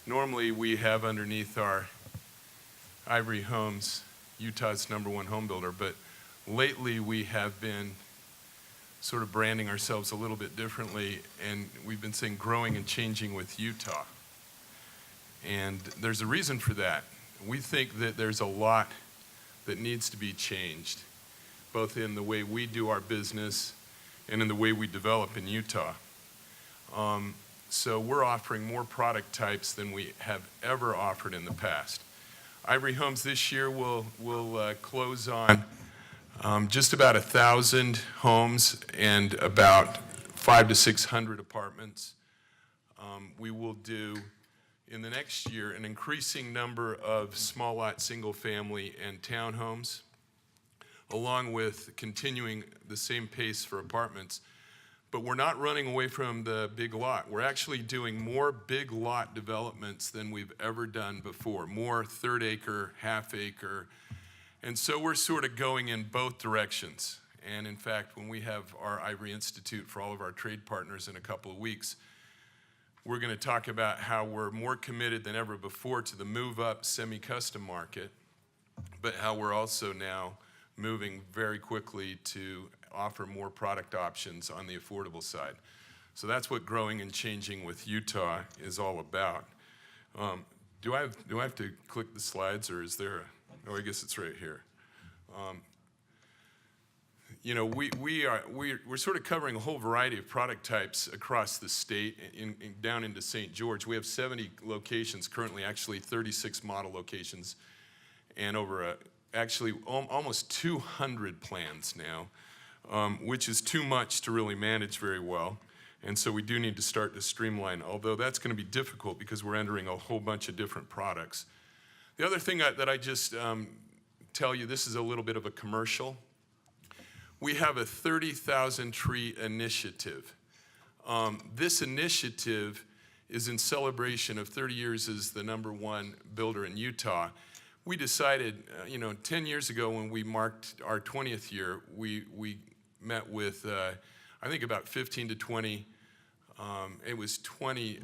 Normally we have underneath our Ivory Homes, Utah's #1 home builder, but lately we have been sort of branding ourselves a little bit differently, and we've been saying growing and changing with Utah. And there's a reason for that. We think that there's a lot that needs to be changed, both in the way we do our business and in the way we develop in Utah. So we're offering more product types than we have ever offered in the past. Ivory Homes this year will close on just about 1,000 homes and about 500 to 600 apartments. We will do, in the next year, an increasing number of small lot, single family, and townhomes, along with continuing the same pace for apartments. But we're not running away from the big lot. We're actually doing more big lot developments than we've ever done before, more third acre, half acre. And so we're sort of going in both directions. And in fact, when we have our Ivory Institute for all of our trade partners in a couple of weeks, we're going to talk about how we're more committed than ever before to the move-up semi-custom market, but how we're also now moving very quickly to offer more product options on the affordable side. So that's what growing and changing with Utah is all about. Do I have to click the slides, or is there a, oh, I guess it's right here. You know, we're sort of covering a whole variety of product types across the state, down into St. George. We have 70 locations currently, actually 36 model locations, and over actually almost 200 plans now, which is too much to really manage very well. And so we do need to start to streamline, although that's going to be difficult because we're entering a whole bunch of different products. The other thing that I just tell you, this is a little bit of a commercial. We have a 30,000 tree initiative. This initiative is in celebration of 30 years as the #1 builder in Utah. We decided, 10 years ago when we marked our 20th year, we met with, I think about 15 to 20, it was 20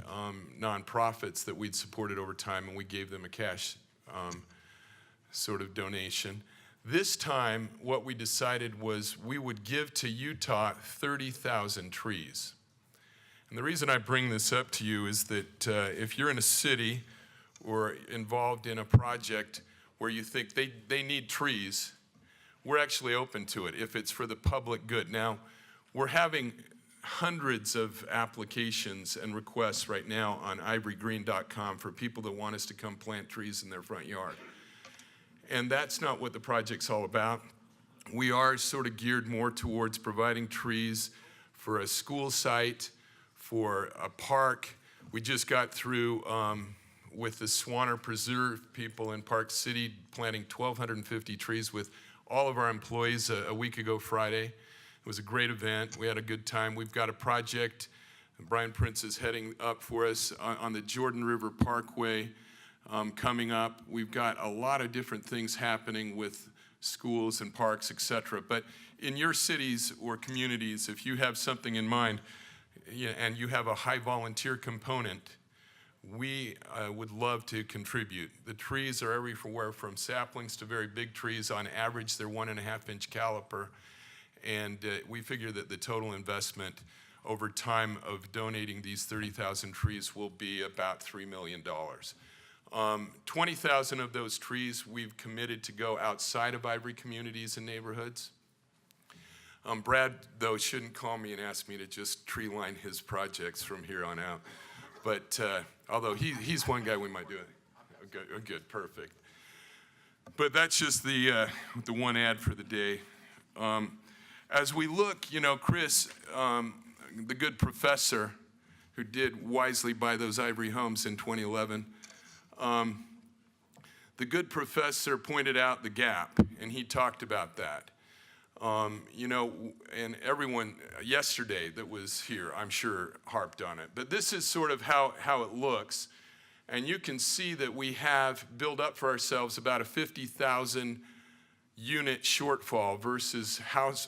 nonprofits that we'd supported over time, and we gave them a cash sort of donation. This time, what we decided was we would give to Utah 30,000 trees. And the reason I bring this up to you is that if you're in a city or involved in a project where you think they need trees, we're actually open to it if it's for the public good. Now, we're having hundreds of applications and requests right now on ivorygreen.com for people that want us to come plant trees in their front yard. And that's not what the project's all about. We are sort of geared more towards providing trees for a school site, for a park. We just got through with the Swanner Preserve people in Park City planting 1,250 trees with all of our employees a week ago Friday. It was a great event. We had a good time. We've got a project Brian Prince is heading up for us on the Jordan River Parkway coming up. We've got a lot of different things happening with schools and parks, etc. But in your cities or communities, if you have something in mind and you have a high volunteer component, we would love to contribute. The trees are everywhere from saplings to very big trees. On average, they're 1.5-inch caliper. And we figure that the total investment over time of donating these 30,000 trees will be about $3 million. 20,000 of those trees we've committed to go outside of Ivory communities and neighborhoods. Brad, though, shouldn't call me and ask me to just tree line his projects from here on out. But although he's one guy we might do it. Good, perfect. But that's just the one ad for the day. As we look, Chris, the good professor who did wisely buy those Ivory Homes in 2011, the good professor pointed out the gap, and he talked about that. And everyone yesterday that was here, I'm sure, harped on it. But this is sort of how it looks. And you can see that we have built up for ourselves about a 50,000 unit shortfall versus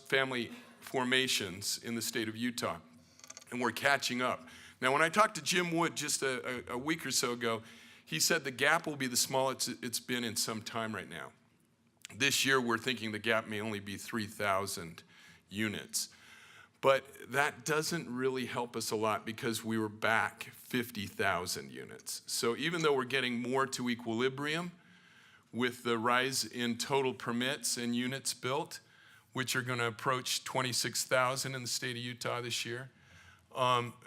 family formations in the state of Utah. And we're catching up. Now, when I talked to Jim Wood just a week or so ago, He said the gap will be the smallest it's been in some time right now. This year, we're thinking the gap may only be 3,000 units. But that doesn't really help us a lot because we were back 50,000 units. So even though we're getting more to equilibrium with the rise in total permits and units built, which are going to approach 26,000 in the state of Utah this year,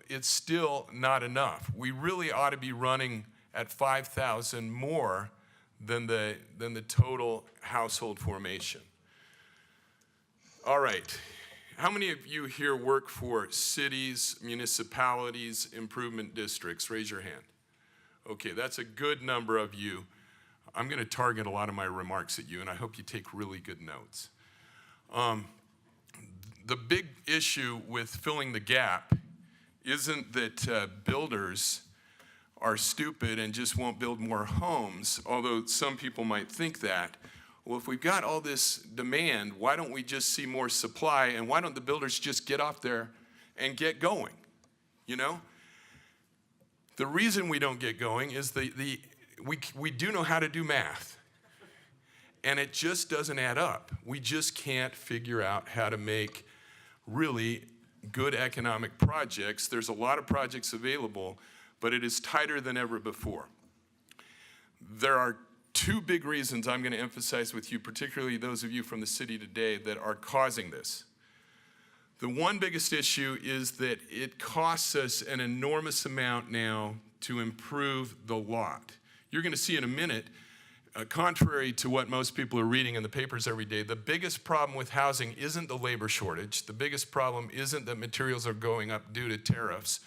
it's still not enough. We really ought to be running at 5,000 more than the total household formation. All right. How many of you here work for cities, municipalities, improvement districts? Raise your hand. Okay, that's a good number of you. I'm going to target a lot of my remarks at you, and I hope you take really good notes. The big issue with filling the gap isn't that builders are stupid and just won't build more homes, although some people might think that. Well, if we've got all this demand, why don't we just see more supply, and why don't the builders just get off there and get going, you know? The reason we don't get going is we do know how to do math, and it just doesn't add up. We just can't figure out how to make really good economic projects. There's a lot of projects available, but it is tighter than ever before. There are two big reasons I'm going to emphasize with you, particularly those of you from the city today, that are causing this. The one biggest issue is that it costs us an enormous amount now to improve the lot. You're going to see in a minute, contrary to what most people are reading in the papers every day, the biggest problem with housing isn't the labor shortage. The biggest problem isn't that materials are going up due to tariffs,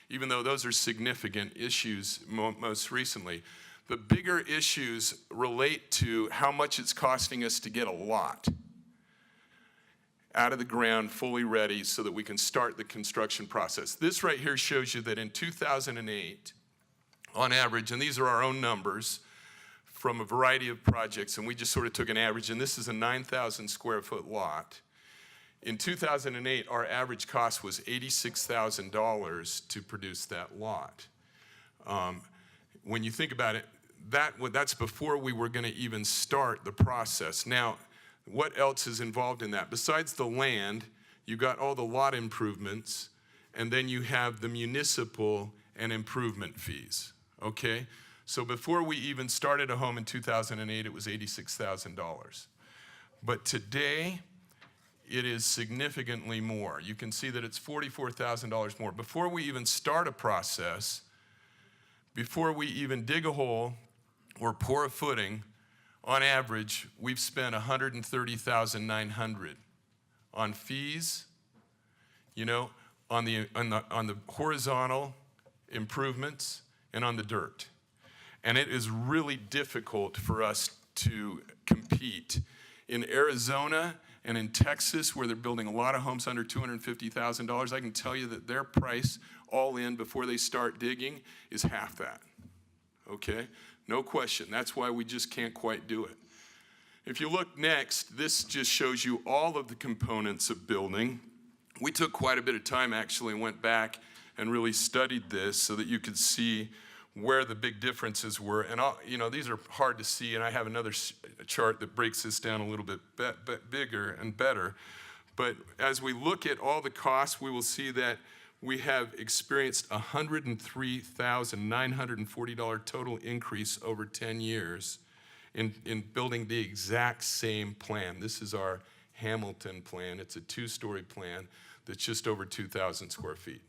even though those are significant issues most recently. The bigger issues relate to how much it's costing us to get a lot out of the ground, fully ready, so that we can start the construction process. This right here shows you that in 2008, on average, and these are our own numbers from a variety of projects, and we just sort of took an average, and this is a 9,000 square foot lot. In 2008, our average cost was $86,000 to produce that lot. When you think about it, that's before we were going to even start the process. Now, what else is involved in that? Besides the land, you got all the lot improvements, and then you have the municipal and improvement fees, okay? So before we even started a home in 2008, it was $86,000. But today, it is significantly more. You can see that it's $44,000 more. Before we even start a process, before we even dig a hole or pour a footing, on average, we've spent $130,900 on fees, you know, on the horizontal improvements and on the dirt. And it is really difficult for us to compete. In Arizona and in Texas, where they're building a lot of homes under $250,000, I can tell you that their price all in before they start digging is half that, okay? No question. That's why we just can't quite do it. If you look next, this just shows you all of the components of building. We took quite a bit of time, actually, and went back and really studied this so that you could see where the big differences were. And you know, these are hard to see, and I have another chart that breaks this down a little bit bigger and better. But as we look at all the costs, we will see that we have experienced $103,940 total increase over 10 years in building the exact same plan. This is our Hamilton plan. It's a two-story plan that's just over 2,000 square feet.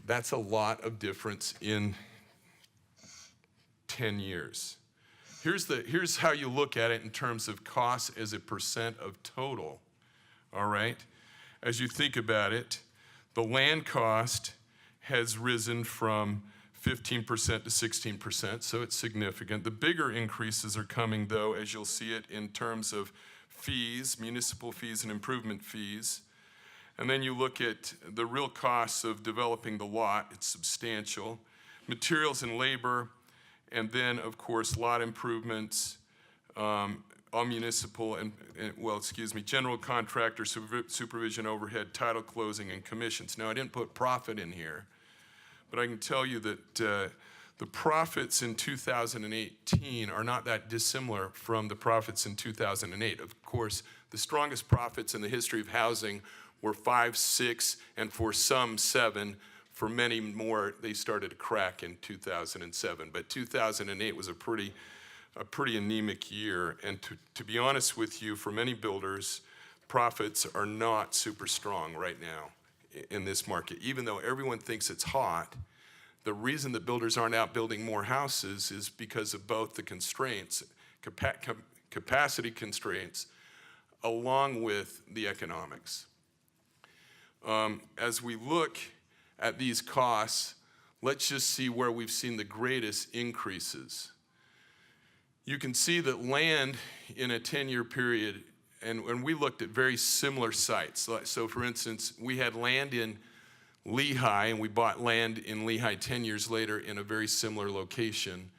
That's a lot of difference in 10 years. Here's how you look at it in terms of cost as a percent of total, all right? As you think about it, the land cost has risen from 15% to 16%, so it's significant. The bigger increases are coming, though, as you'll see it, in terms of fees, municipal fees and improvement fees. And then you look at the real costs of developing the lot, it's substantial. Materials and labor, and then, of course, lot improvements, all municipal and general contractor, supervision overhead, title closing, and commissions. Now, I didn't put profit in here, but I can tell you that the profits in 2018 are not that dissimilar from the profits in 2008. Of course, the strongest profits in the history of housing were 5, 6, and for some 7. For many more, they started to crack in 2007. But 2008 was a pretty anemic year. And to be honest with you, for many builders, profits are not super strong right now in this market. Even though everyone thinks it's hot, the reason that builders aren't out building more houses is because of both the constraints, capacity constraints, along with the economics. As we look at these costs, let's just see where we've seen the greatest increases. You can see that land in a 10-year period, and we looked at very similar sites. So for instance, we had land in Lehigh, and we bought land in Lehigh 10 years later in a very similar location.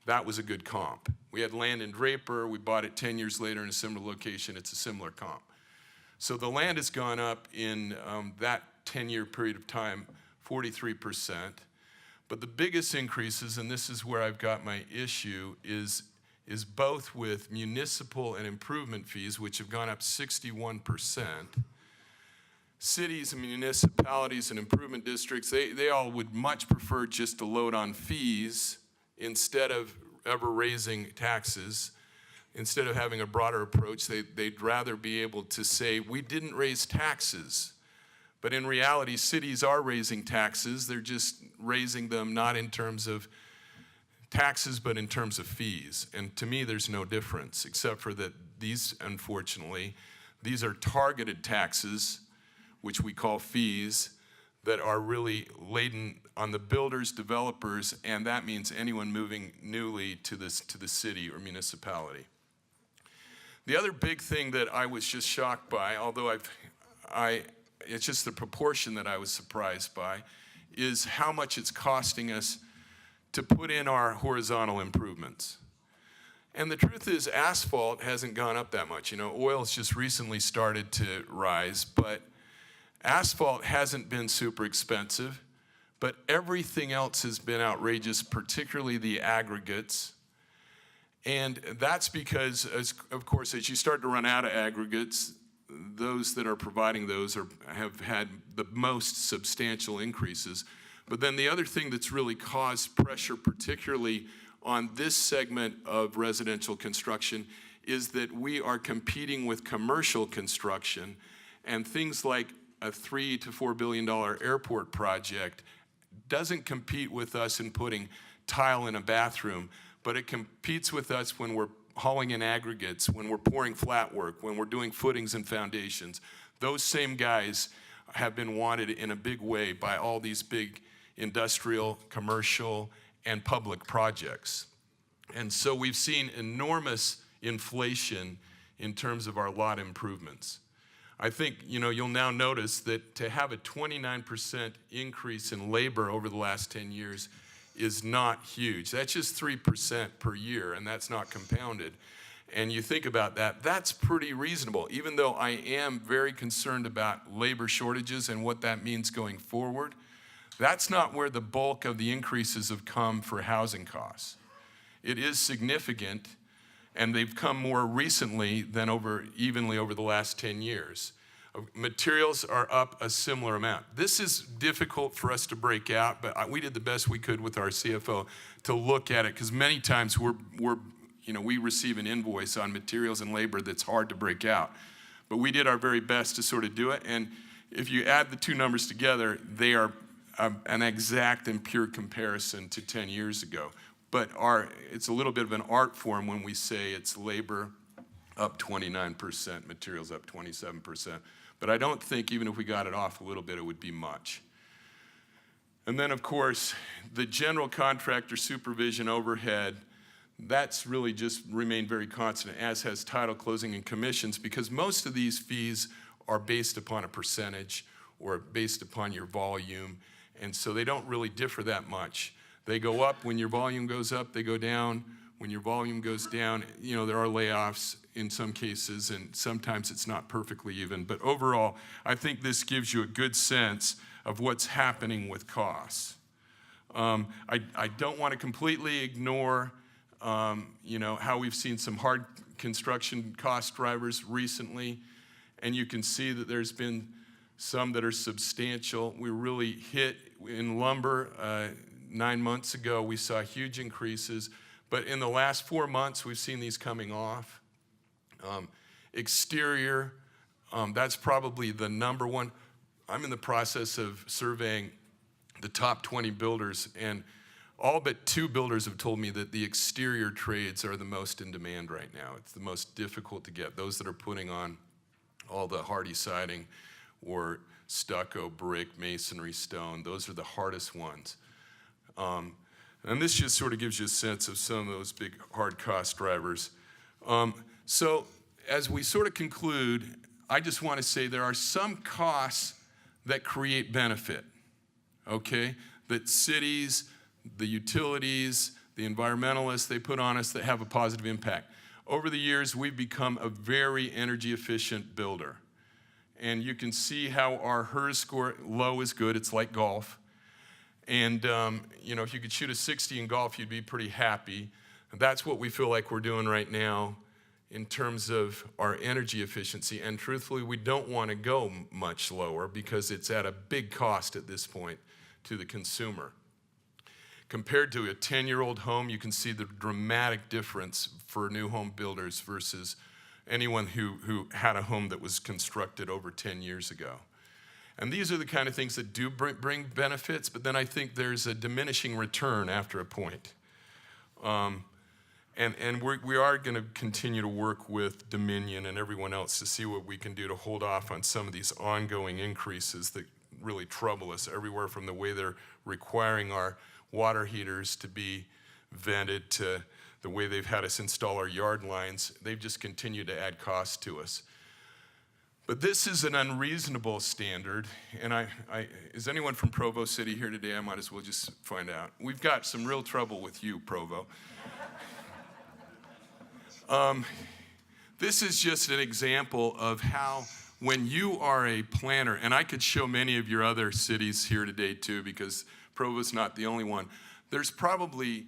That was a good comp. We had land in Draper, we bought it 10 years later in a similar location. It's a similar comp. So the land has gone up in that 10-year period of time, 43%. But the biggest increases, and this is where I've got my issue, is both with municipal and improvement fees, which have gone up 61%. Cities and municipalities and improvement districts, they all would much prefer just to load on fees instead of ever raising taxes. Instead of having a broader approach, they'd rather be able to say, we didn't raise taxes. But in reality, cities are raising taxes. They're just raising them not in terms of taxes, but in terms of fees. And to me, there's no difference, except for that these, unfortunately, these are targeted taxes, which we call fees, that are really laden on the builders, developers, and that means anyone moving newly to the city or municipality. The other big thing that I was just shocked by, although it's just the proportion that I was surprised by, is how much it's costing us to put in our horizontal improvements. And the truth is, asphalt hasn't gone up that much. You know, oil's just recently started to rise, but asphalt hasn't been super expensive, but everything else has been outrageous, particularly the aggregates. And that's because, of course, as you start to run out of aggregates, those that are providing those have had the most substantial increases. But then the other thing that's really caused pressure, particularly on this segment of residential construction, is that we are competing with commercial construction, and things like a $3 to $4 billion airport project doesn't compete with us in putting tile in a bathroom, but it competes with us when we're hauling in aggregates, when we're pouring flat work, when we're doing footings and foundations. Those same guys have been wanted in a big way by all these big industrial, commercial, and public projects. And so we've seen enormous inflation in terms of our lot improvements. I think, you know, you'll now notice that to have a 29% increase in labor over the last 10 years is not huge. That's just 3% per year, and that's not compounded. And you think about that, that's pretty reasonable, even though I am very concerned about labor shortages and what that means going forward. That's not where the bulk of the increases have come for housing costs. It is significant, and they've come more recently than evenly over the last 10 years. Materials are up a similar amount. This is difficult for us to break out, but we did the best we could with our CFO to look at it, because many times we receive an invoice on materials and labor that's hard to break out. But we did our very best to sort of do it, and if you add the two numbers together, they are an exact and pure comparison to 10 years ago. But it's a little bit of an art form when we say it's labor up 29%, materials up 27%. But I don't think even if we got it off a little bit, it would be much. And then, of course, the general contractor supervision overhead, that's really just remained very constant, as has title, closing, and commissions, because most of these fees are based upon a percentage or based upon your volume, and so they don't really differ that much. They go up when your volume goes up, they go down when your volume goes down. You know, there are layoffs in some cases, and sometimes it's not perfectly even. But overall, I think this gives you a good sense of what's happening with costs. I don't want to completely ignore, how we've seen some hard construction cost drivers recently, and you can see that there's been some that are substantial. We really hit in lumber 9 months ago. We saw huge increases, but in the last 4 months, we've seen these coming off. Exterior, that's probably the number one. I'm in the process of surveying the top 20 builders, and all but 2 builders have told me that the exterior trades are the most in demand right now. It's the most difficult to get. Those that are putting on all the hardy siding or stucco, brick, masonry, stone, those are the hardest ones. And this just sort of gives you a sense of some of those big hard cost drivers. So as we sort of conclude, I just want to say there are some costs that create benefit, okay? That cities, the utilities, the environmentalists, they put on us that have a positive impact. Over the years, we've become a very energy efficient builder. And you can see how our HERS score, low is good, it's like golf. And if you could shoot a 60 in golf, you'd be pretty happy. That's what we feel like we're doing right now in terms of our energy efficiency. And truthfully, we don't want to go much lower because it's at a big cost at this point to the consumer. Compared to a 10-year-old home, you can see the dramatic difference for new home builders versus anyone who had a home that was constructed over 10 years ago. And these are the kind of things that do bring benefits, but then I think there's a diminishing return after a point. And we are going to continue to work with Dominion and everyone else to see what we can do to hold off on some of these ongoing increases that really trouble us everywhere, from the way they're requiring our water heaters to be vented to the way they've had us install our yard lines. They've just continued to add costs to us. But this is an unreasonable standard, and is anyone from Provo City here today? I might as well just find out. We've got some real trouble with you, Provo. This is just an example of how, when you are a planner, and I could show many of your other cities here today too, because Provo's not the only one. There's probably,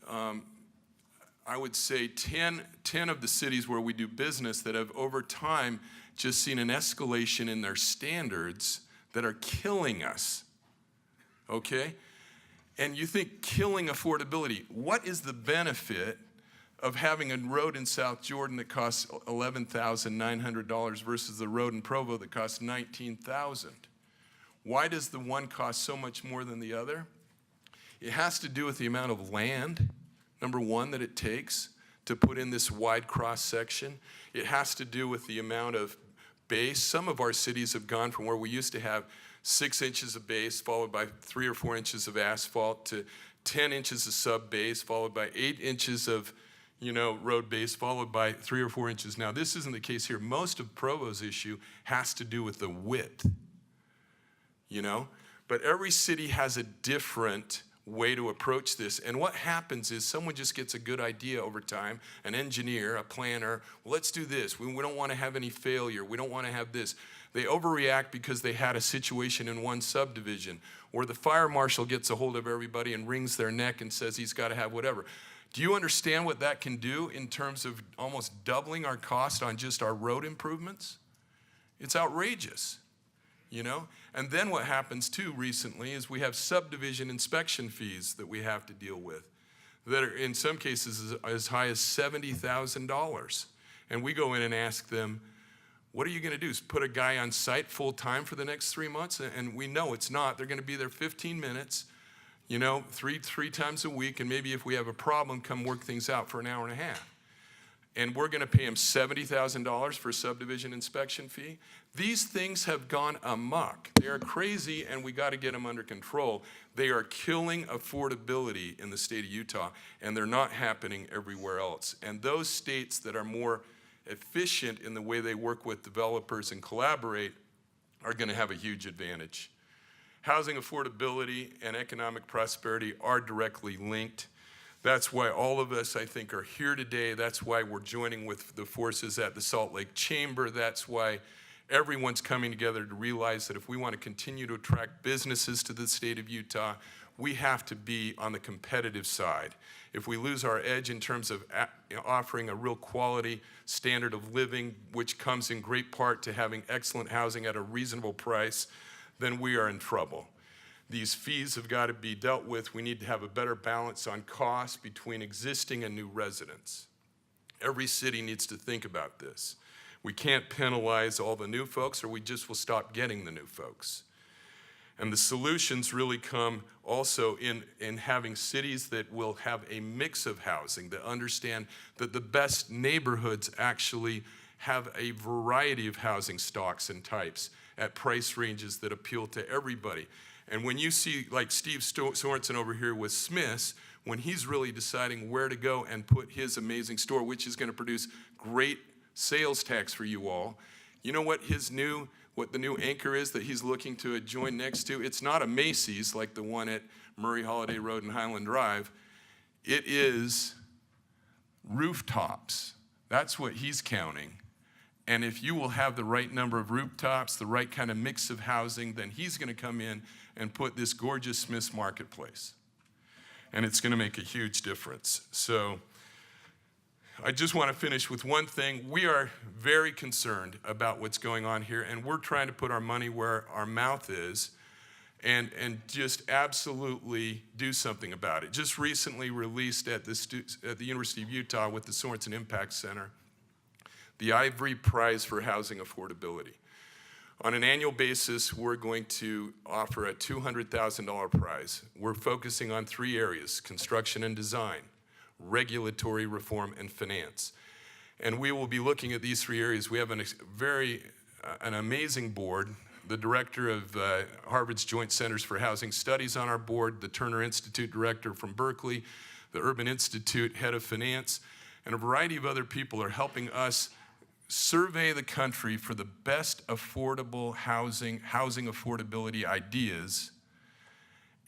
I would say 10 of the cities where we do business that have over time just seen an escalation in their standards that are killing us, okay? And you think killing affordability. What is the benefit of having a road in South Jordan that costs $11,900 versus the road in Provo that costs $19,000? Why does the one cost so much more than the other? It has to do with the amount of land, number one, that it takes to put in this wide cross section. It has to do with the amount of base. Some of our cities have gone from where we used to have 6 inches of base followed by 3 or 4 inches of asphalt to 10 inches of sub base followed by 8 inches of road base followed by 3 or 4 inches. Now this isn't the case here. Most of Provo's issue has to do with the width, but every city has a different way to approach this. And what happens is someone just gets a good idea over time, an engineer, a planner, well, let's do this. We don't want to have any failure. We don't want to have this. They overreact because they had a situation in one subdivision where the fire marshal gets a hold of everybody and wrings their neck and says he's got to have whatever. Do you understand what that can do in terms of almost doubling our cost on just our road improvements? It's outrageous. And then what happens too recently is we have subdivision inspection fees that we have to deal with that are in some cases as high as $70,000. And we go in and ask them, what are you going to do? Is put a guy on site full time for the next 3 months? And we know it's not. They're going to be there 15 minutes, three times a week, and maybe if we have a problem, come work things out for an hour and a half. And we're going to pay them $70,000 for a subdivision inspection fee. These things have gone amok. They are crazy, and we got to get them under control. They are killing affordability in the state of Utah, and they're not happening everywhere else. And those states that are more efficient in the way they work with developers and collaborate are going to have a huge advantage. Housing affordability and economic prosperity are directly linked. That's why all of us, I think, are here today. That's why we're joining with the forces at the Salt Lake Chamber. That's why everyone's coming together to realize that if we want to continue to attract businesses to the state of Utah, we have to be on the competitive side. If we lose our edge in terms of offering a real quality standard of living, which comes in great part to having excellent housing at a reasonable price, then we are in trouble. These fees have got to be dealt with. We need to have a better balance on cost between existing and new residents. Every city needs to think about this. We can't penalize all the new folks, or we just will stop getting the new folks. And the solutions really come also in having cities that will have a mix of housing, that understand that the best neighborhoods actually have a variety of housing stocks and types at price ranges that appeal to everybody. And when you see, like Steve Sorensen over here with Smith's, when he's really deciding where to go and put his amazing store, which is going to produce great sales tax for you all, you know what the new anchor is that he's looking to join next to? It's not a Macy's like the one at Murray Holiday Road and Highland Drive. It is rooftops. That's what he's counting. And if you will have the right number of rooftops, the right kind of mix of housing, then he's going to come in and put this gorgeous Smith's Marketplace. And it's going to make a huge difference. So I just want to finish with one thing. We are very concerned about what's going on here, and we're trying to put our money where our mouth is and just absolutely do something about it. Just recently released at the University of Utah with the Sorensen Impact Center, the Ivory Prize for Housing Affordability. On an annual basis, we're going to offer a $200,000 prize. We're focusing on 3 areas: construction and design, regulatory reform, and finance. And we will be looking at these 3 areas. We have an amazing board. The director of Harvard's Joint Centers for Housing Studies on our board, the Turner Institute director from Berkeley, the Urban Institute head of finance, and a variety of other people are helping us survey the country for the best affordable housing affordability ideas,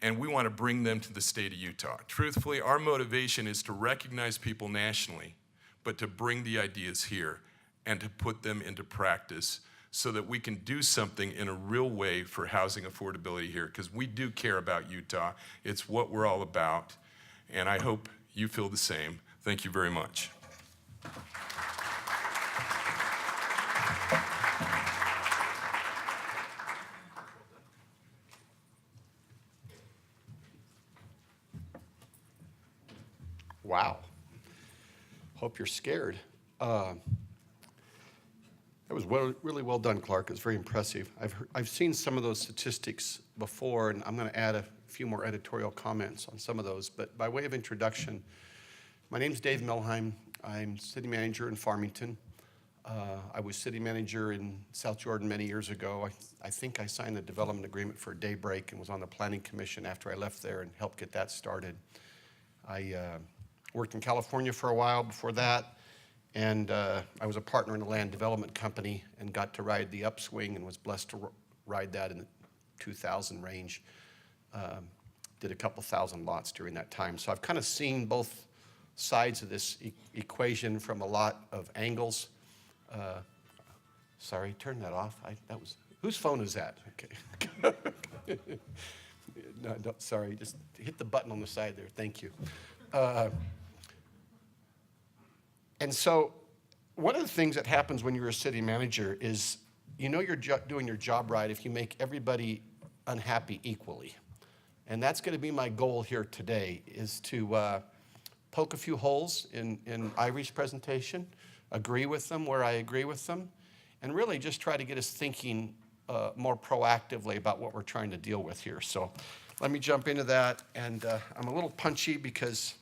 and we want to bring them to the state of Utah. Truthfully, our motivation is to recognize people nationally, but to bring the ideas here and to put them into practice so that we can do something in a real way for housing affordability here, because we do care about Utah. It's what we're all about, and I hope you feel the same. Thank you very much. Wow. Hope you're scared. That was really well done, Clark. It was very impressive. I've seen some of those statistics before, and I'm going to add a few more editorial comments on some of those. But by way of introduction, my name's Dave Millheim. I'm city manager in Farmington. I was city manager in South Jordan many years ago. I think I signed the development agreement for Daybreak and was on the planning commission after I left there and helped get that started. I worked in California for a while before that, and I was a partner in a land development company and got to ride the upswing and was blessed to ride that in the 2000 range. Did a couple thousand lots during that time. So I've kind of seen both sides of this equation from a lot of angles. Sorry, turn that off. Whose phone is that? Okay. No, sorry, just hit the button on the side there. Thank you. And so one of the things that happens when you're a city manager is you know you're doing your job right if you make everybody unhappy equally. And that's going to be my goal here today, is to poke a few holes in Ivory's presentation, agree with them where I agree with them, and really just try to get us thinking more proactively about what we're trying to deal with here. So let me jump into that. And I'm a little punchy because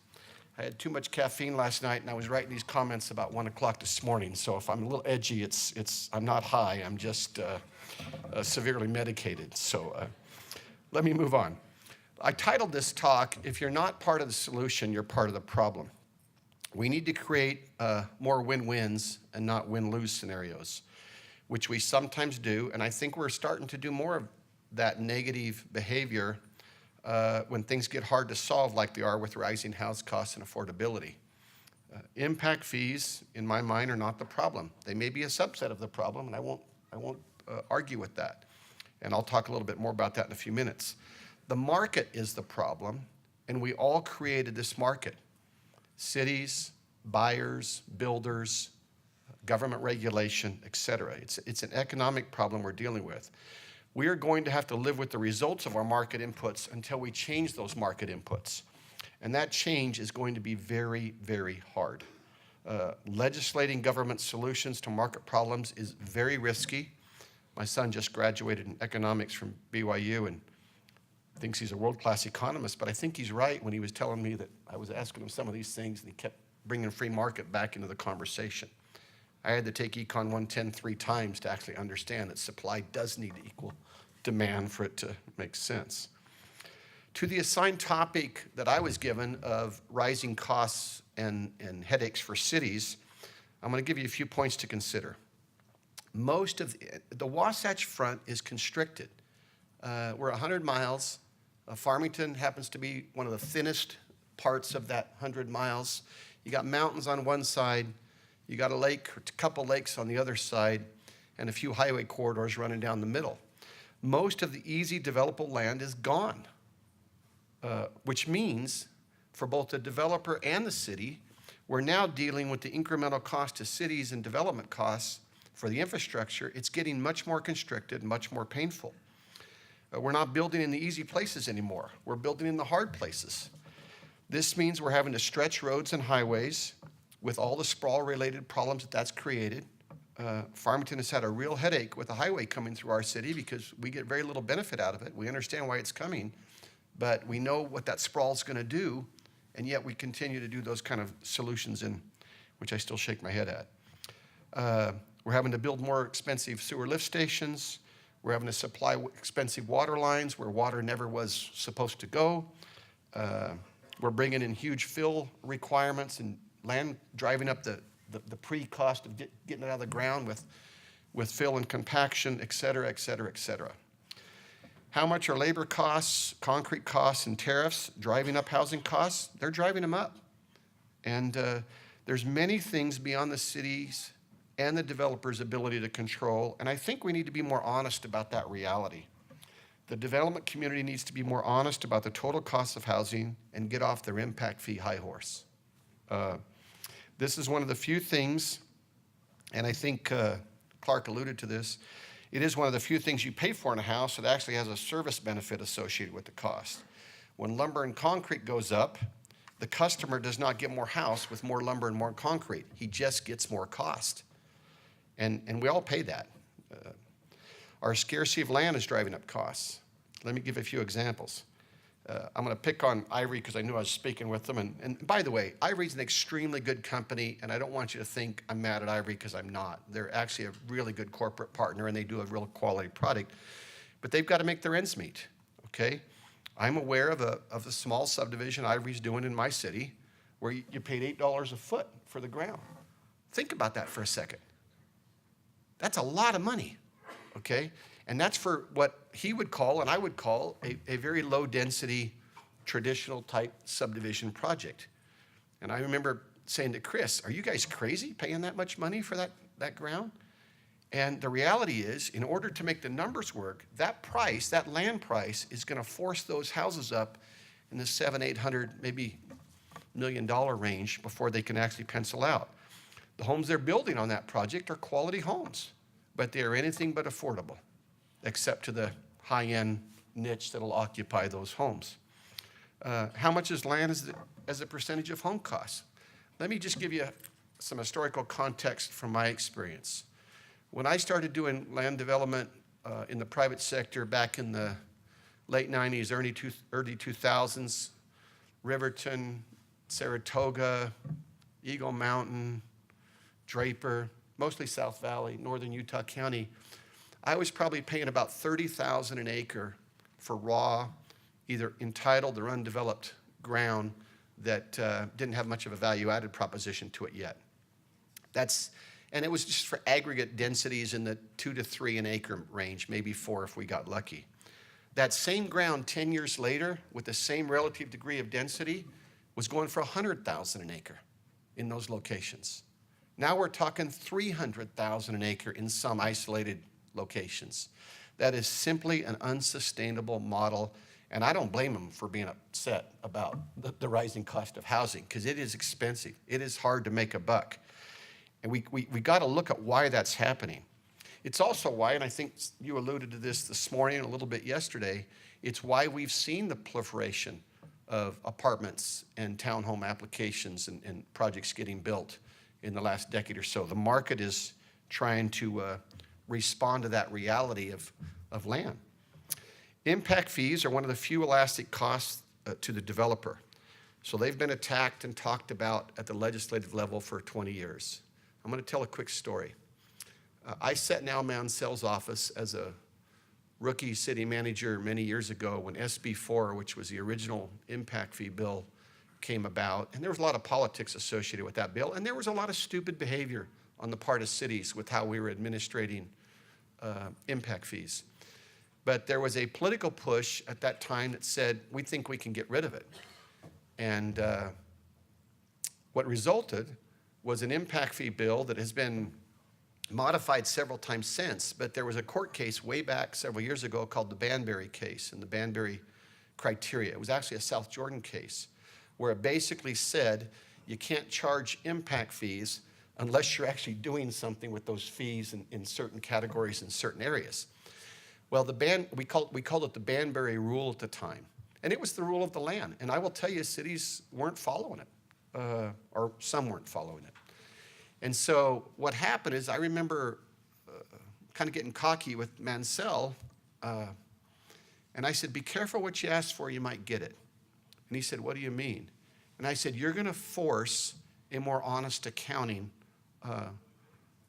I had too much caffeine last night, and I was writing these comments about 1 o'clock this morning. So if I'm a little edgy, I'm not high. I'm just severely medicated. So let me move on. I titled this talk, "If You're Not Part of the Solution, You're Part of the Problem." We need to create more win-wins and not win-lose scenarios, which we sometimes do. And I think we're starting to do more of that negative behavior when things get hard to solve, like they are with rising house costs and affordability. Impact fees, in my mind, are not the problem. They may be a subset of the problem, and I won't argue with that. And I'll talk a little bit more about that in a few minutes. The market is the problem, and we all created this market. Cities, buyers, builders, government regulation, et cetera. It's an economic problem we're dealing with. We are going to have to live with the results of our market inputs until we change those market inputs. And that change is going to be very, very hard. Legislating government solutions to market problems is very risky. My son just graduated in economics from BYU and thinks he's a world-class economist, but I think he's right when he was telling me that I was asking him some of these things and he kept bringing free market back into the conversation. I had to take Econ 110 3 times to actually understand that supply does need to equal demand for it to make sense. To the assigned topic that I was given of rising costs and headaches for cities, I'm going to give you a few points to consider. Most of the Wasatch Front is constricted. We're 100 miles. Farmington happens to be one of the thinnest parts of that 100 miles. You got mountains on one side, you got a lake or a couple lakes on the other side, and a few highway corridors running down the middle. Most of the easy developable land is gone, which means for both the developer and the city, we're now dealing with the incremental cost to cities and development costs for the infrastructure. It's getting much more constricted, much more painful. We're not building in the easy places anymore. We're building in the hard places. This means we're having to stretch roads and highways with all the sprawl-related problems that that's created. Farmington has had a real headache with a highway coming through our city because we get very little benefit out of it. We understand why it's coming, but we know what that sprawl is going to do, and yet we continue to do those kind of solutions in which I still shake my head at. We're having to build more expensive sewer lift stations. We're having to supply expensive water lines where water never was supposed to go. We're bringing in huge fill requirements and land, driving up the pre-cost of getting it out of the ground with fill and compaction, et cetera, et cetera, et cetera. How much are labor costs, concrete costs, and tariffs driving up housing costs? They're driving them up. And there's many things beyond the cities and the developer's ability to control, and I think we need to be more honest about that reality. The development community needs to be more honest about the total cost of housing and get off their impact fee high horse. This is one of the few things, and I think Clark alluded to this, it is one of the few things you pay for in a house that actually has a service benefit associated with the cost. When lumber and concrete goes up, the customer does not get more house with more lumber and more concrete. He just gets more cost. And we all pay that. Our scarcity of land is driving up costs. Let me give a few examples. I'm going to pick on Ivory because I knew I was speaking with them. And by the way, Ivory's an extremely good company, and I don't want you to think I'm mad at Ivory because I'm not. They're actually a really good corporate partner, and they do a real quality product. But they've got to make their ends meet, okay? I'm aware of a small subdivision Ivory's doing in my city where you paid $8 a foot for the ground. Think about that for a second. That's a lot of money, okay? And that's for what he would call, and I would call, a very low-density, traditional type subdivision project. And I remember saying to Chris, are you guys crazy paying that much money for that ground? And the reality is, in order to make the numbers work, that price, that land price, is going to force those houses up in the $700, $800, maybe $1 million range before they can actually pencil out. The homes they're building on that project are quality homes, but they are anything but affordable, except to the high-end niche that'll occupy those homes. How much is land as a percentage of home costs? Let me just give you some historical context from my experience. When I started doing land development in the private sector back in the late 90s, early 2000s, Riverton, Saratoga, Eagle Mountain, Draper, mostly South Valley, northern Utah County, I was probably paying about $30,000 an acre for raw, either entitled or undeveloped ground that didn't have much of a value-added proposition to it yet. And it was just for aggregate densities in the 2 to 3 an acre range, maybe 4 if we got lucky. That same ground 10 years later, with the same relative degree of density, was going for $100,000 an acre in those locations. Now we're talking $300,000 an acre in some isolated locations. That is simply an unsustainable model, And I don't blame them for being upset about the rising cost of housing, because it is expensive. It is hard to make a buck. And we got to look at why that's happening. It's also why, and I think you alluded to this morning and a little bit yesterday, it's why we've seen the proliferation of apartments and townhome applications and projects getting built in the last decade or so. The market is trying to respond to that reality of land. Impact fees are one of the few elastic costs to the developer. So they've been attacked and talked about at the legislative level for 20 years. I'm going to tell a quick story. I sat in Al Mansell's office as a rookie city manager many years ago when SB 4, which was the original impact fee bill, came about. And there was a lot of politics associated with that bill. And there was a lot of stupid behavior on the part of cities with how we were administrating impact fees. But there was a political push at that time that said, we think we can get rid of it. And what resulted was an impact fee bill that has been modified several times since, but there was a court case way back several years ago called the Banbury Case and the Banbury criteria. It was actually a South Jordan case where it basically said you can't charge impact fees unless you're actually doing something with those fees in certain categories in certain areas. Well, we called it the Banbury Rule at the time, and it was the rule of the land. And I will tell you, cities weren't following it, or some weren't following it. And so what happened is I remember kind of getting cocky with Mansell, and I said, be careful what you ask for, you might get it. And he said, what do you mean? And I said, you're going to force a more honest accounting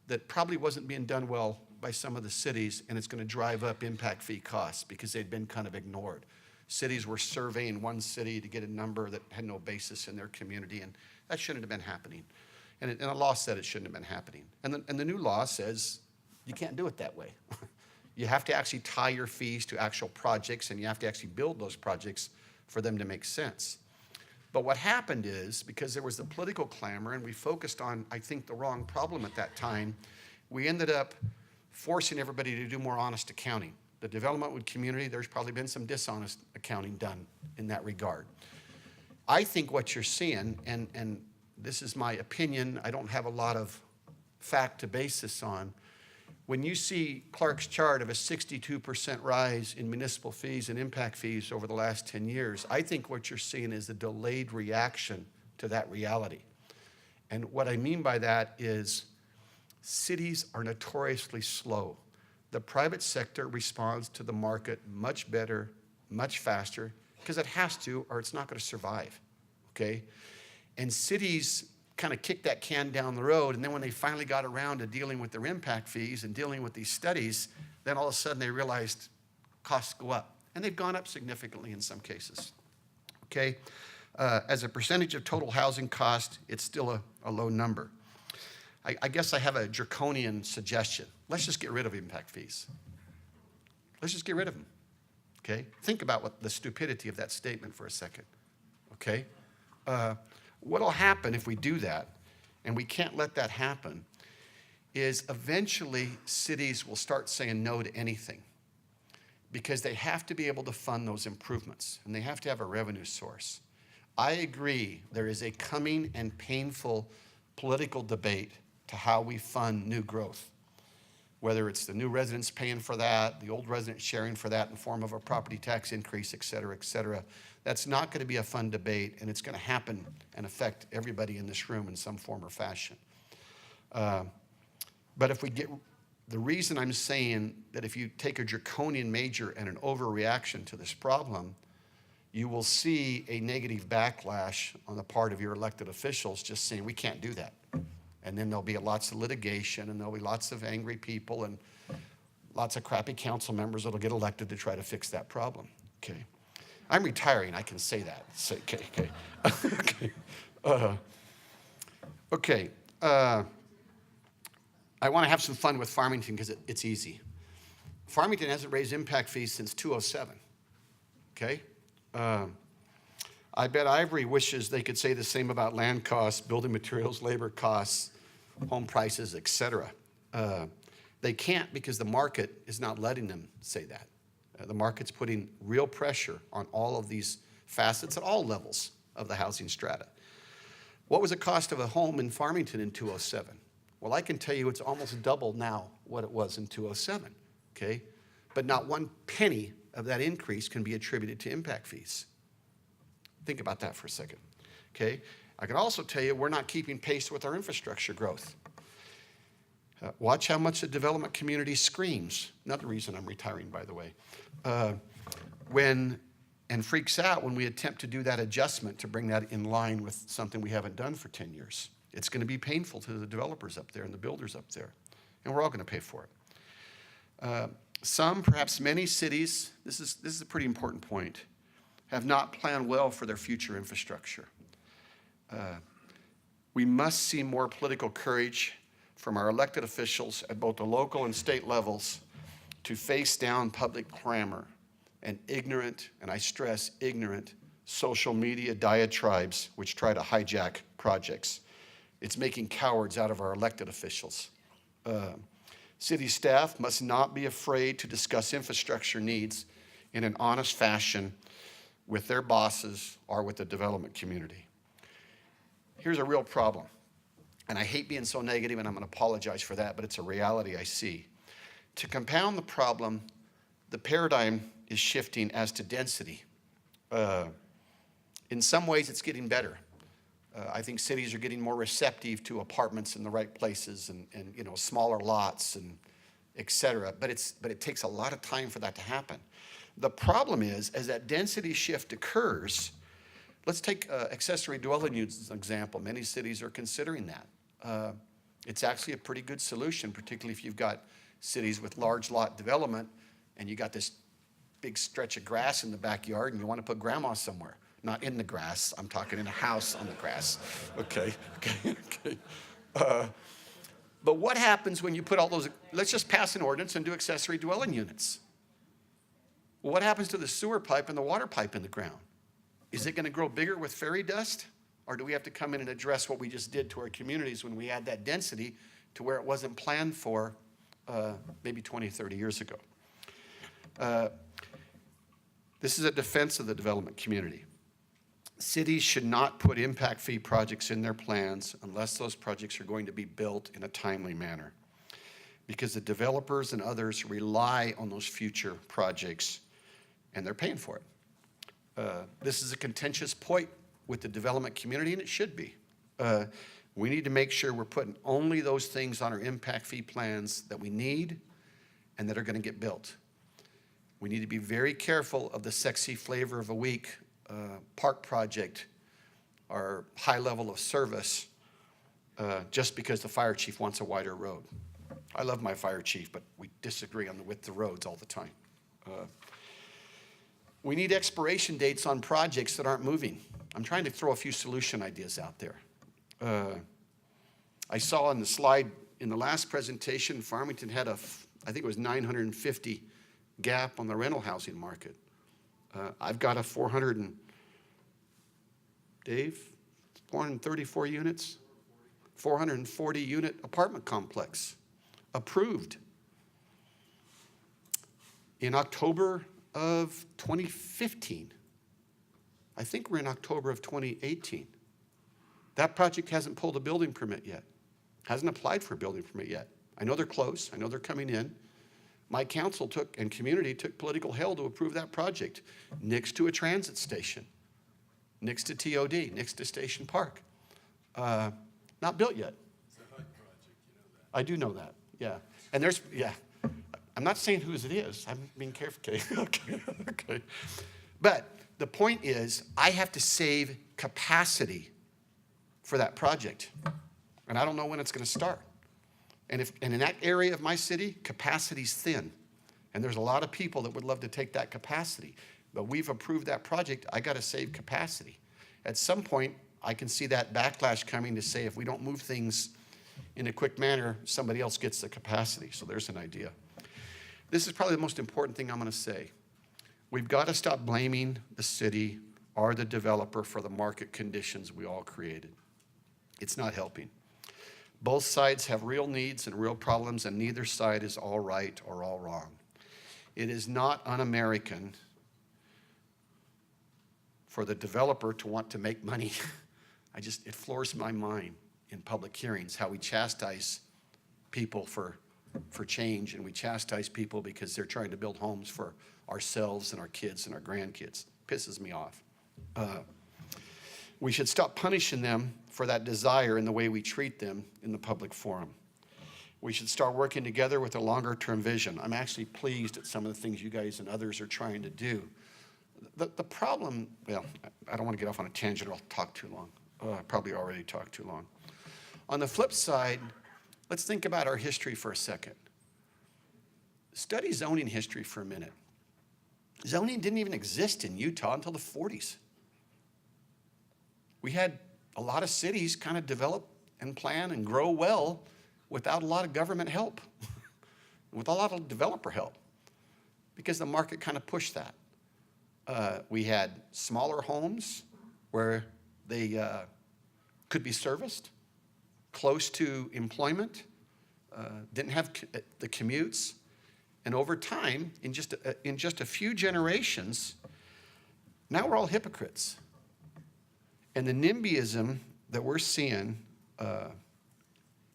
that probably wasn't being done well by some of the cities, and it's going to drive up impact fee costs because they'd been kind of ignored. Cities were surveying one city to get a number that had no basis in their community, and that shouldn't have been happening. And the law said it shouldn't have been happening. And the new law says you can't do it that way. You have to actually tie your fees to actual projects, and you have to actually build those projects for them to make sense. But what happened is, because there was the political clamor and we focused on, I think, the wrong problem at that time, we ended up forcing everybody to do more honest accounting. The development community, there's probably been some dishonest accounting done in that regard. I think what you're seeing, and this is my opinion, I don't have a lot of fact to base this on, when you see Clark's chart of a 62% rise in municipal fees and impact fees over the last 10 years, I think what you're seeing is a delayed reaction to that reality. And what I mean by that is cities are notoriously slow. The private sector responds to the market much better, much faster, because it has to, or it's not going to survive, okay? And cities kind of kick that can down the road, and then when they finally got around to dealing with their impact fees and dealing with these studies, then all of a sudden they realized costs go up. And they've gone up significantly in some cases, okay? As a percentage of total housing cost, it's still a low number. I guess I have a draconian suggestion. Let's just get rid of impact fees. Let's just get rid of them, okay? Think about what the stupidity of that statement for a second, okay? What'll happen if we do that, and we can't let that happen, is eventually cities will start saying no to anything because they have to be able to fund those improvements, and they have to have a revenue source. I agree there is a coming and painful political debate to how we fund new growth, whether it's the new residents paying for that, the old residents sharing for that in the form of a property tax increase, et cetera, et cetera. That's not going to be a fun debate, and it's going to happen and affect everybody in this room in some form or fashion. But if we get, the reason I'm saying that if you take a draconian measure and an overreaction to this problem, you will see a negative backlash on the part of your elected officials just saying, we can't do that. And then there'll be lots of litigation, and there'll be lots of angry people and lots of crappy council members that'll get elected to try to fix that problem, okay? I'm retiring, I can say that. Say, okay. Okay. I want to have some fun with Farmington because it's easy. Farmington hasn't raised impact fees since 2007, okay? I bet Ivory wishes they could say the same about land costs, building materials, labor costs, home prices, et cetera. They can't because the market is not letting them say that. The market's putting real pressure on all of these facets at all levels of the housing strata. What was the cost of a home in Farmington in 2007? Well, I can tell you it's almost double now what it was in 2007, okay? But not one penny of that increase can be attributed to impact fees. Think about that for a second, okay? I can also tell you we're not keeping pace with our infrastructure growth. Watch how much the development community screams. Another reason I'm retiring, by the way. And freaks out when we attempt to do that adjustment to bring that in line with something we haven't done for 10 years. It's going to be painful to the developers up there and the builders up there, and we're all going to pay for it. Some, perhaps many cities, this is a pretty important point, have not planned well for their future infrastructure. We must see more political courage from our elected officials at both the local and state levels to face down public clamor and ignorant, and I stress ignorant, social media diatribes which try to hijack projects. It's making cowards out of our elected officials. City staff must not be afraid to discuss infrastructure needs in an honest fashion with their bosses or with the development community. Here's a real problem, and I hate being so negative, and I'm going to apologize for that, but it's a reality I see. To compound the problem, the paradigm is shifting as to density. In some ways, it's getting better. I think cities are getting more receptive to apartments in the right places and you know, smaller lots and et cetera, but it takes a lot of time for that to happen. The problem is, as that density shift occurs, let's take accessory dwelling units as an example. Many cities are considering that. It's actually a pretty good solution, particularly if you've got cities with large lot development and you got this big stretch of grass in the backyard and you want to put grandma somewhere. Not in the grass, I'm talking in a house on the grass. Okay. But what happens when you put all those, let's just pass an ordinance and do accessory dwelling units. Well, what happens to the sewer pipe and the water pipe in the ground? Is it going to grow bigger with fairy dust? Or do we have to come in and address what we just did to our communities when we had that density to where it wasn't planned for maybe 20, 30 years ago? This is a defense of the development community. Cities should not put impact fee projects in their plans unless those projects are going to be built in a timely manner, because the developers and others rely on those future projects and they're paying for it. This is a contentious point with the development community, and it should be. We need to make sure we're putting only those things on our impact fee plans that we need and that are going to get built. We need to be very careful of the sexy flavor of a week park project or high level of service just because the fire chief wants a wider road. I love my fire chief, but we disagree on the width of roads all the time. We need expiration dates on projects that aren't moving. I'm trying to throw a few solution ideas out there. I saw on the slide in the last presentation, Farmington had I think it was 950 gap on the rental housing market. I've got a 434 units, 440 unit apartment complex approved in October of 2015. I think we're in October of 2018. That project hasn't pulled a building permit yet, hasn't applied for a building permit yet. I know they're close, I know they're coming in. My council and community took political hell to approve that project next to a transit station, next to TOD, next to Station Park. Not built yet. It's a HUD project, you know that. I do know that, yeah. And there's, yeah. I'm not saying whose it is. I'm being careful, okay. Okay. But the point is, I have to save capacity for that project. And I don't know when it's going to start. And in that area of my city, capacity's thin. And there's a lot of people that would love to take that capacity. But we've approved that project. I got to save capacity. At some point, I can see that backlash coming to say if we don't move things in a quick manner, somebody else gets the capacity. So there's an idea. This is probably the most important thing I'm going to say. We've got to stop blaming the city or the developer for the market conditions we all created. It's not helping. Both sides have real needs and real problems, and neither side is all right or all wrong. It is not un-American for the developer to want to make money. It floors my mind in public hearings how we chastise people for change, and we chastise people because they're trying to build homes for ourselves and our kids and our grandkids. Pisses me off. We should stop punishing them for that desire in the way we treat them in the public forum. We should start working together with a longer-term vision. I'm actually pleased at some of the things you guys and others are trying to do. The problem, well, I don't want to get off on a tangent or I'll talk too long. I probably already talked too long. On the flip side, let's think about our history for a second. Study zoning history for a minute. Zoning didn't even exist in Utah until the 40s. We had a lot of cities kind of develop and plan and grow well without a lot of government help, with a lot of developer help, because the market kind of pushed that. We had smaller homes where they could be serviced, close to employment, didn't have the commutes, and over time, in just a few generations, now we're all hypocrites. And the NIMBYism that we're seeing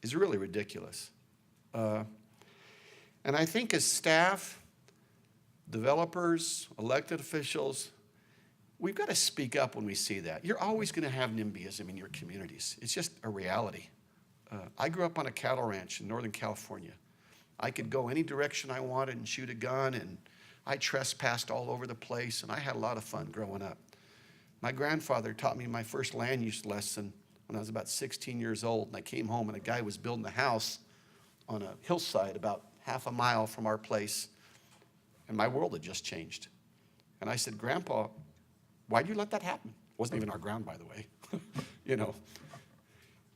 is really ridiculous. And I think as staff, developers, elected officials, we've got to speak up when we see that. You're always going to have NIMBYism in your communities. It's just a reality. I grew up on a cattle ranch in Northern California. I could go any direction I wanted and shoot a gun, and I trespassed all over the place, and I had a lot of fun growing up. My grandfather taught me my first land use lesson when I was about 16 years old, and I came home and a guy was building a house on a hillside about half a mile from our place, and my world had just changed. And I said, Grandpa, why'd you let that happen? It wasn't even our ground, by the way. You know.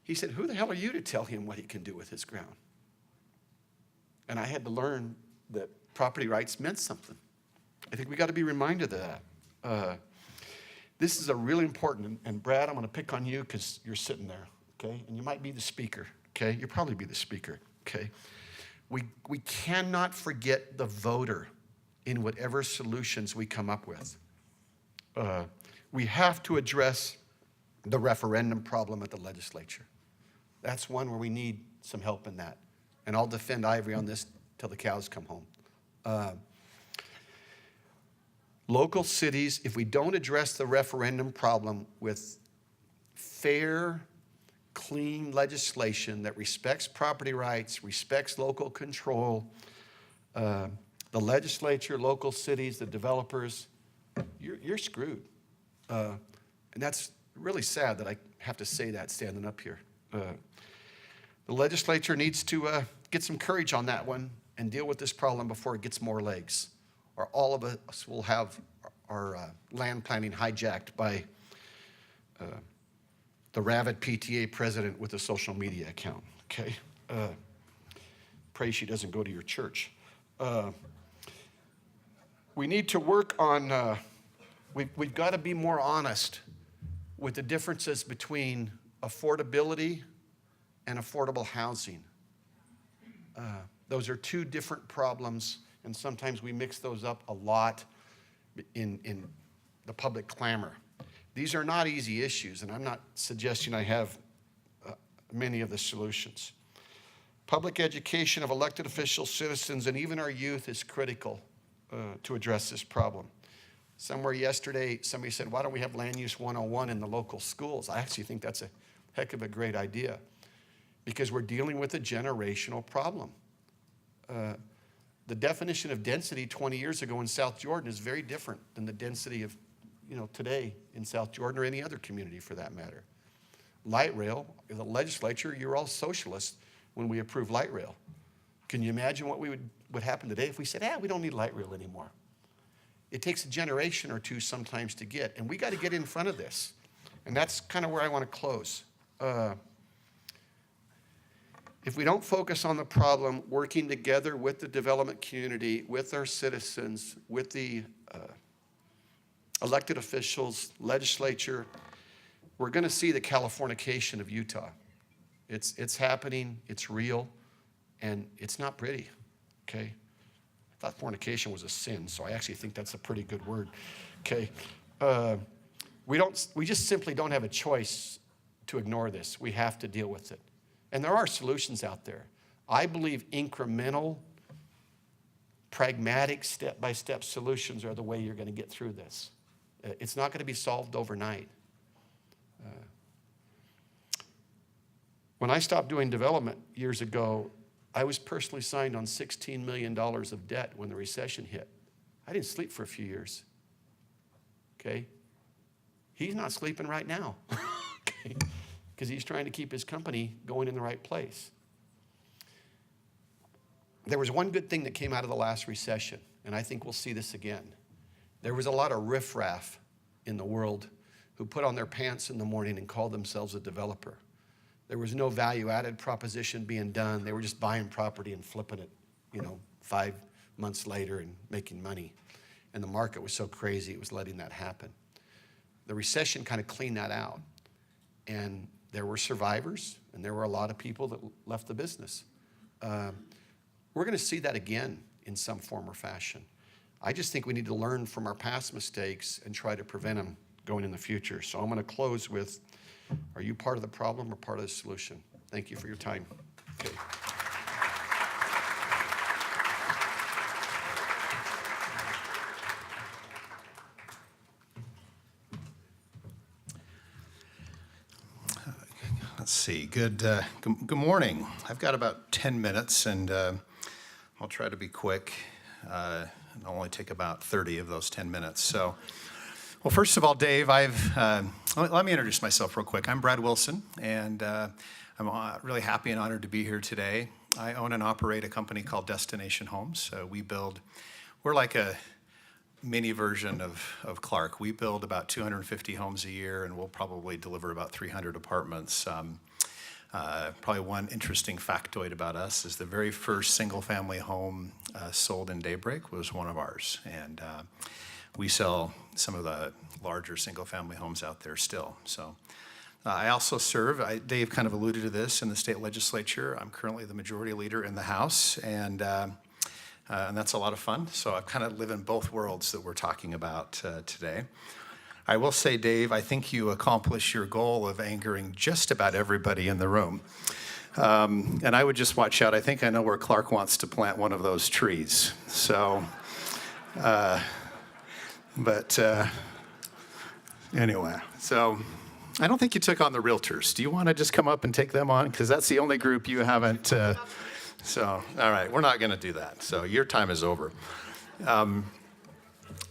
He said, who the hell are you to tell him what he can do with his ground? And I had to learn that property rights meant something. I think we got to be reminded of that. This is a really important, and Brad, I'm going to pick on you because you're sitting there, okay? And you might be the speaker, okay? You'll probably be the speaker, okay? We cannot forget the voter in whatever solutions we come up with. We have to address the referendum problem at the legislature. That's one where we need some help in that. And I'll defend Ivory on this till the cows come home. Local cities, if we don't address the referendum problem with fair, clean legislation that respects property rights, respects local control, the legislature, local cities, the developers, you're screwed. And that's really sad that I have to say that standing up here. The legislature needs to get some courage on that one and deal with this problem before it gets more legs, or all of us will have our land planning hijacked by the rabid PTA president with a social media account, okay? Pray she doesn't go to your church. We need to work on, we've got to be more honest with the differences between affordability and affordable housing. Those are two different problems, and sometimes we mix those up a lot in the public clamor. These are not easy issues, and I'm not suggesting I have many of the solutions. Public education of elected officials, citizens, and even our youth is critical to address this problem. Somewhere yesterday, somebody said, why don't we have Land Use 101 in the local schools? I actually think that's a heck of a great idea, because we're dealing with a generational problem. The definition of density 20 years ago in South Jordan is very different than the density of, today in South Jordan or any other community for that matter. Light rail, the legislature, you're all socialists when we approve light rail. Can you imagine what would happen today if we said, we don't need light rail anymore? It takes a generation or two sometimes to get, and we got to get in front of this. And that's kind of where I want to close. If we don't focus on the problem, working together with the development community, with our citizens, with the elected officials, legislature, we're going to see the Californication of Utah. It's happening, it's real, and it's not pretty, okay? I thought fornication was a sin, so I actually think that's a pretty good word. Okay. We just simply don't have a choice to ignore this. We have to deal with it. And there are solutions out there. I believe incremental, pragmatic, step-by-step solutions are the way you're going to get through this. It's not going to be solved overnight. When I stopped doing development years ago, I was personally signed on $16 million of debt when the recession hit. I didn't sleep for a few years. Okay? He's not sleeping right now. Okay? Because he's trying to keep his company going in the right place. There was one good thing that came out of the last recession, and I think we'll see this again. There was a lot of riffraff in the world who put on their pants in the morning and called themselves a developer. There was no value-added proposition being done. They were just buying property and flipping it, 5 months later and making money. And the market was so crazy, it was letting that happen. The recession kind of cleaned that out. And there were survivors, and there were a lot of people that left the business. We're going to see that again in some form or fashion. I just think we need to learn from our past mistakes and try to prevent them going in the future. So I'm going to close with, are you part of the problem or part of the solution? Thank you for your time. Okay. Let's see. Good morning. I've got about 10 minutes, and I'll try to be quick. It'll only take about 30 of those 10 minutes. So, well, first of all, Dave, let me introduce myself real quick. I'm Brad Wilson, and I'm really happy and honored to be here today. I own and operate a company called Destination Homes. We're like a mini version of Clark. We build about 250 homes a year, and we'll probably deliver about 300 apartments. Probably one interesting factoid about us is the very first single-family home sold in Daybreak was one of ours. And we sell some of the larger single-family homes out there still. So I also serve, Dave kind of alluded to this, in the state legislature. I'm currently the majority leader in the House, and that's a lot of fun. So I kind of live in both worlds that we're talking about today. I will say, Dave, I think you accomplished your goal of angering just about everybody in the room. And I would just watch out. I think I know where Clark wants to plant one of those trees. So, anyway, so I don't think you took on the realtors. Do you want to just come up and take them on? Because that's the only group you haven't. So, all right, we're not going to do that. So your time is over.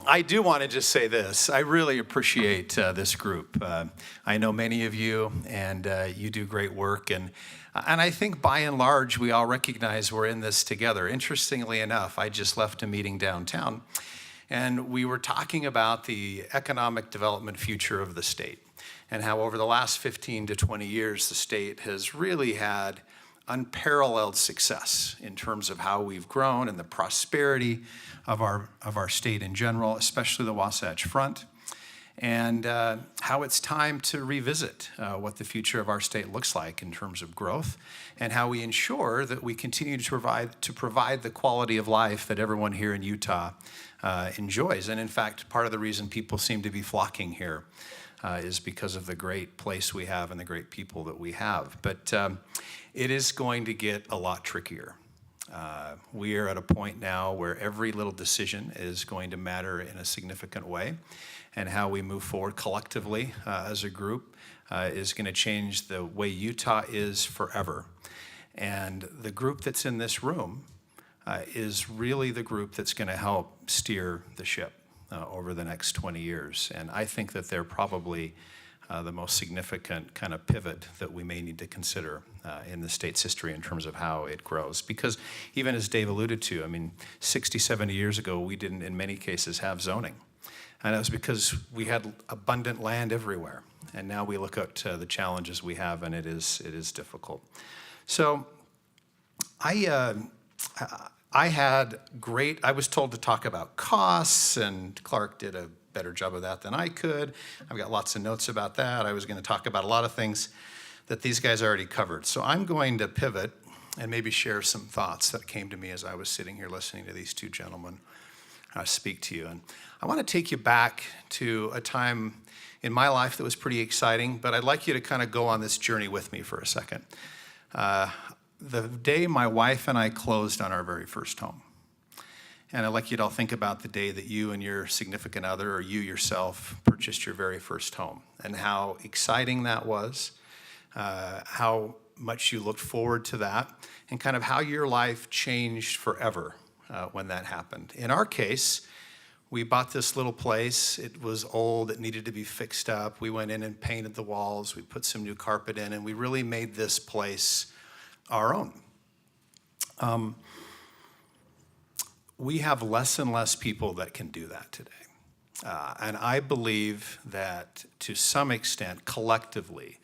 I do want to just say this. I really appreciate this group. I know many of you, and you do great work. And I think by and large, we all recognize we're in this together. Interestingly enough, I just left a meeting downtown, and we were talking about the economic development future of the state and how over the last 15 to 20 years, the state has really had unparalleled success in terms of how we've grown and the prosperity of our state in general, especially the Wasatch Front, and how it's time to revisit what the future of our state looks like in terms of growth, and how we ensure that we continue to provide the quality of life that everyone here in Utah enjoys. And in fact, part of the reason people seem to be flocking here is because of the great place we have and the great people that we have. But it is going to get a lot trickier. We are at a point now where every little decision is going to matter in a significant way, and how we move forward collectively as a group is going to change the way Utah is forever. And the group that's in this room is really the group that's going to help steer the ship over the next 20 years. And I think that they're probably the most significant kind of pivot that we may need to consider in the state's history in terms of how it grows. Because even as Dave alluded to, 60, 70 years ago, we didn't in many cases have zoning. And that was because we had abundant land everywhere. And now we look at the challenges we have, and it is difficult. So I was told to talk about costs, and Clark did a better job of that than I could. I've got lots of notes about that. I was going to talk about a lot of things that these guys already covered. So I'm going to pivot and maybe share some thoughts that came to me as I was sitting here listening to these two gentlemen speak to you. And I want to take you back to a time in my life that was pretty exciting, but I'd like you to kind of go on this journey with me for a second. The day my wife and I closed on our very first home. And I'd like you to all think about the day that you and your significant other or you yourself purchased your very first home and how exciting that was, how much you looked forward to that, and kind of how your life changed forever when that happened. In our case, we bought this little place. It was old. It needed to be fixed up. We went in and painted the walls. We put some new carpet in, and we really made this place our own. We have less and less people that can do that today. And I believe that to some extent, collectively,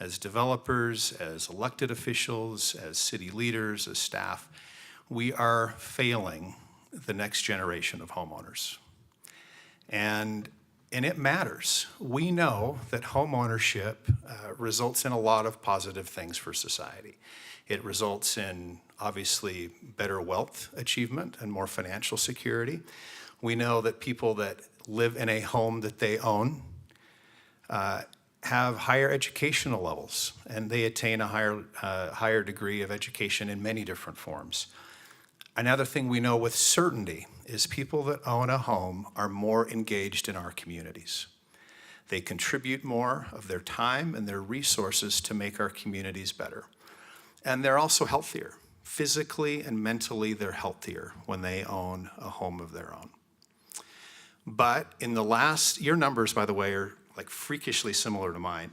as developers, as elected officials, as city leaders, as staff, we are failing the next generation of homeowners. And it matters. We know that homeownership results in a lot of positive things for society. It results in, obviously, better wealth achievement and more financial security. We know that people that live in a home that they own have higher educational levels, and they attain a higher degree of education in many different forms. Another thing we know with certainty is people that own a home are more engaged in our communities. They contribute more of their time and their resources to make our communities better. And they're also healthier. Physically and mentally, they're healthier when they own a home of their own. But in the last, your numbers, by the way, are like freakishly similar to mine.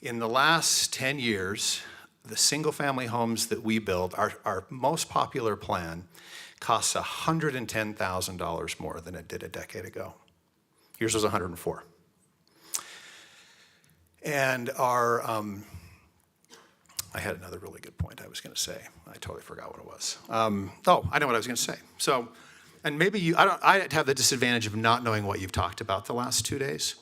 In the last 10 years, the single-family homes that we build, our most popular plan, costs $110,000 more than it did a decade ago. Yours was $104,000. And our, I had another really good point I was going to say. I totally forgot what it was. I know what I was going to say. So, and maybe I have the disadvantage of not knowing what you've talked about the last 2 days.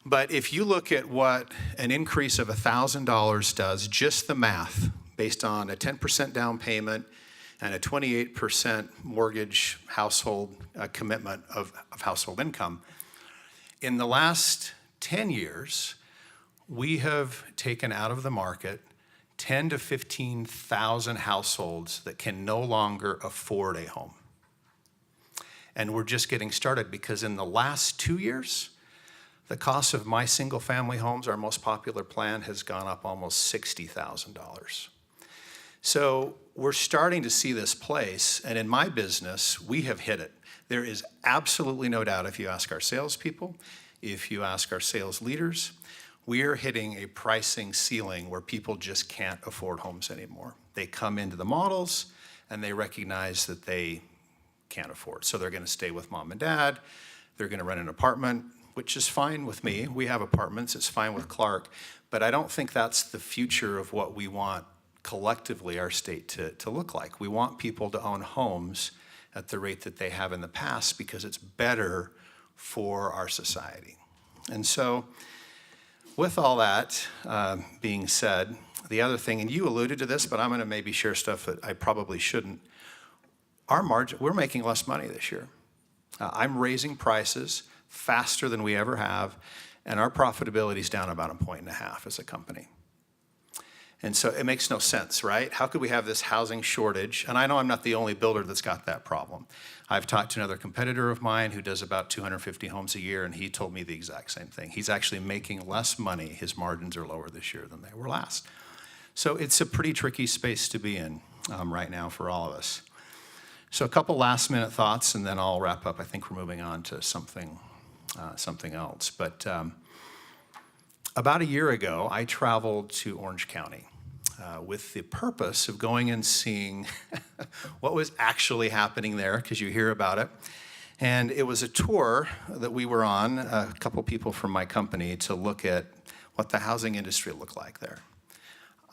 But if you look at what an increase of $1,000 does, just the math, based on a 10% down payment and a 28% mortgage household commitment of household income, in the last 10 years, we have taken out of the market 10 to 15,000 households that can no longer afford a home. And we're just getting started because in the last 2 years, the cost of my single-family homes, our most popular plan, has gone up almost $60,000. So we're starting to see this place, and in my business, we have hit it. There is absolutely no doubt if you ask our salespeople, if you ask our sales leaders, we are hitting a pricing ceiling where people just can't afford homes anymore. They come into the models, and they recognize that they can't afford. So they're going to stay with mom and dad. They're going to rent an apartment, which is fine with me. We have apartments. It's fine with Clark. But I don't think that's the future of what we want collectively our state to look like. We want people to own homes at the rate that they have in the past because it's better for our society. And so with all that being said, the other thing, and you alluded to this, but I'm going to maybe share stuff that I probably shouldn't. Our margin, we're making less money this year. I'm raising prices faster than we ever have, and our profitability is down about 1.5 points as a company. And so it makes no sense, right? How could we have this housing shortage? And I know I'm not the only builder that's got that problem. I've talked to another competitor of mine who does about 250 homes a year, and he told me the exact same thing. He's actually making less money. His margins are lower this year than they were last. So it's a pretty tricky space to be in right now for all of us. So a couple last minute thoughts, and then I'll wrap up. I think we're moving on to something else. But about a year ago, I traveled to Orange County with the purpose of going and seeing what was actually happening there, because you hear about it. And it was a tour that we were on, a couple people from my company, to look at what the housing industry looked like there.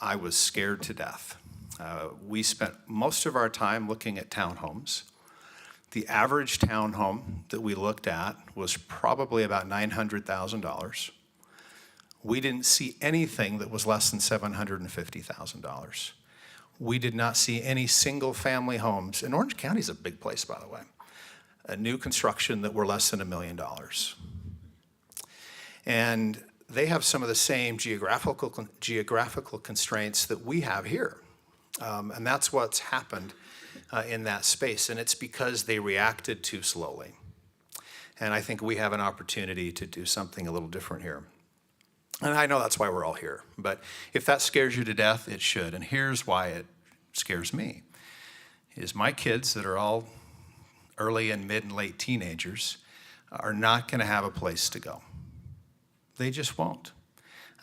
I was scared to death. We spent most of our time looking at townhomes. The average townhome that we looked at was probably about $900,000. We didn't see anything that was less than $750,000. we did not see any single-family homes, and Orange County is a big place, by the way, a new construction that were less than $1 million. And they have some of the same geographical constraints that we have here. And that's what's happened in that space. And it's because they reacted too slowly. And I think we have an opportunity to do something a little different here. And I know that's why we're all here. But if that scares you to death, it should. And here's why it scares me. Is my kids that are all early and mid and late teenagers are not going to have a place to go. They just won't.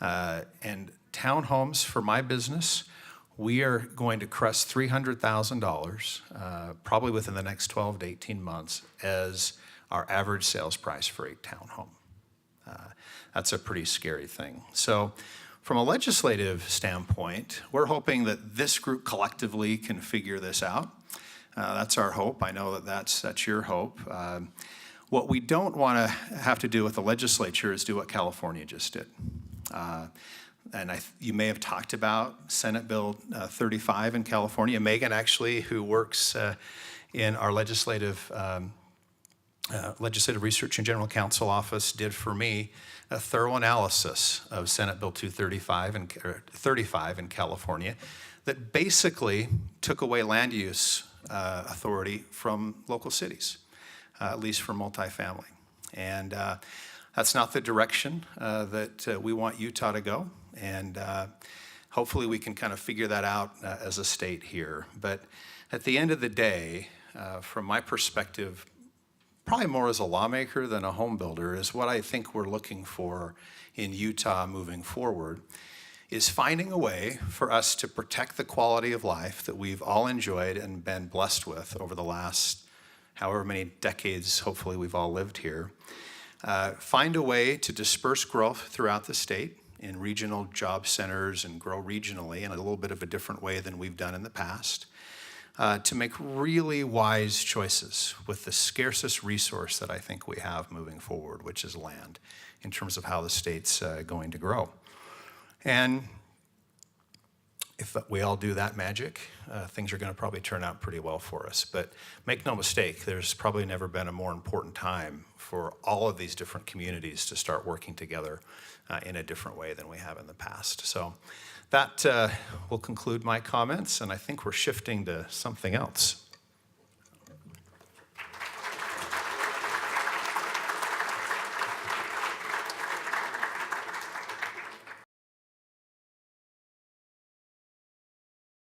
And townhomes for my business, we are going to crest $300,000 probably within the next 12 to 18 months as our average sales price for a townhome. That's a pretty scary thing. So from a legislative standpoint, we're hoping that this group collectively can figure this out. That's our hope. I know that that's your hope. What we don't want to have to do with the legislature is do what California just did. And you may have talked about Senate Bill 35 in California. Megan, actually, who works in our legislative Research and General Counsel office, did for me a thorough analysis of Senate Bill 235 and 35 in California that basically took away land use authority from local cities, at least for multifamily. And that's not the direction that we want Utah to go. And hopefully we can kind of figure that out as a state here. But at the end of the day, from my perspective, probably more as a lawmaker than a home builder, is what I think we're looking for in Utah moving forward, is finding a way for us to protect the quality of life that we've all enjoyed and been blessed with over the last however many decades, hopefully we've all lived here. Find a way to disperse growth throughout the state in regional job centers and grow regionally in a little bit of a different way than we've done in the past. To make really wise choices with the scarcest resource that I think we have moving forward, which is land, in terms of how the state's going to grow. And if we all do that magic, things are going to probably turn out pretty well for us. But make no mistake, there's probably never been a more important time for all of these different communities to start working together in a different way than we have in the past. So that will conclude my comments, and I think we're shifting to something else.